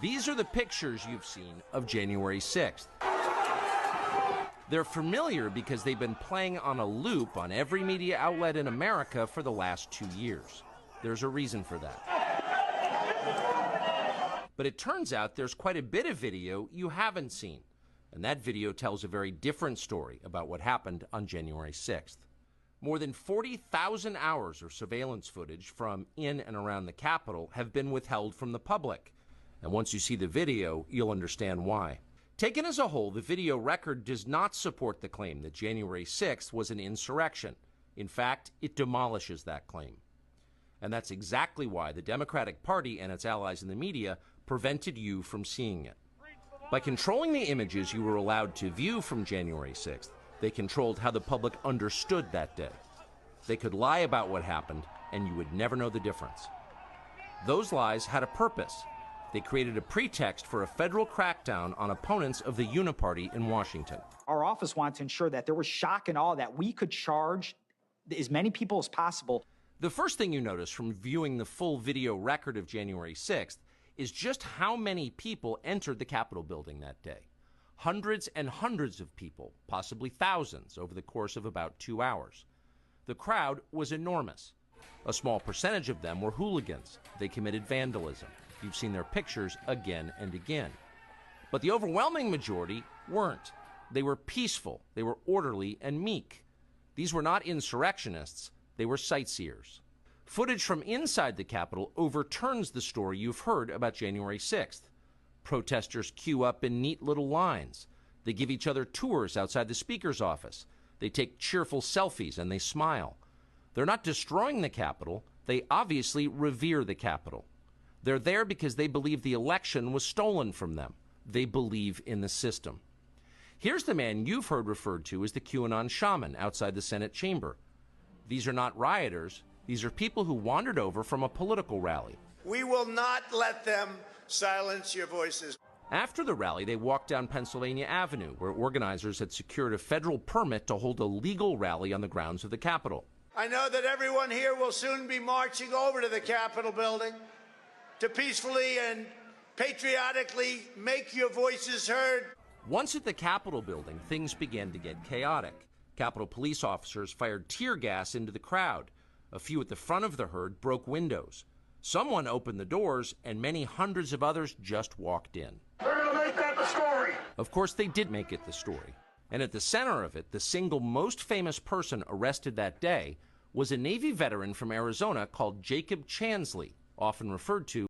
These are the pictures you've seen of January 6th. They're familiar because they've been playing on a loop on every media outlet in America for the last 2 years. There's a reason for that. But it turns out there's quite a bit of video you haven't seen. And that video tells a very different story about what happened on January 6th. More than 40,000 hours of surveillance footage from in and around the Capitol have been withheld from the public. And once you see the video, you'll understand why. Taken as a whole, the video record does not support the claim that January 6th was an insurrection. In fact, it demolishes that claim. And that's exactly why the Democratic Party and its allies in the media prevented you from seeing it. By controlling the images you were allowed to view from January 6th, they controlled how the public understood that day. They could lie about what happened, and you would never know the difference. Those lies had a purpose. They created a pretext for a federal crackdown on opponents of the Uniparty in Washington. Our office wanted to ensure that there was shock and awe, that we could charge as many people as possible. The first thing you notice from viewing the full video record of January 6th is just how many people entered the Capitol building that day. Hundreds and hundreds of people, possibly thousands, over the course of about 2 hours. The crowd was enormous. A small percentage of them were hooligans. They committed vandalism. You've seen their pictures again and again. But the overwhelming majority weren't. They were peaceful, they were orderly and meek. These were not insurrectionists, they were sightseers. Footage from inside the Capitol overturns the story you've heard about January 6th. Protesters queue up in neat little lines. They give each other tours outside the Speaker's office. They take cheerful selfies and they smile. They're not destroying the Capitol, they obviously revere the Capitol. They're there because they believe the election was stolen from them. They believe in the system. Here's the man you've heard referred to as the QAnon shaman outside the Senate chamber. These are not rioters. These are people who wandered over from a political rally. We will not let them silence your voices. After the rally, they walked down Pennsylvania Avenue, where organizers had secured a federal permit to hold a legal rally on the grounds of the Capitol. I know that everyone here will soon be marching over to the Capitol building to peacefully and patriotically make your voices heard. Once at the Capitol building, things began to get chaotic. Capitol police officers fired tear gas into the crowd. A few at the front of the herd broke windows. Someone opened the doors, and many hundreds of others just walked in. They're going to make that the story. Of course, they did make it the story. And at the center of it, the single most famous person arrested that day was a Navy veteran from Arizona called Jacob Chansley, often referred to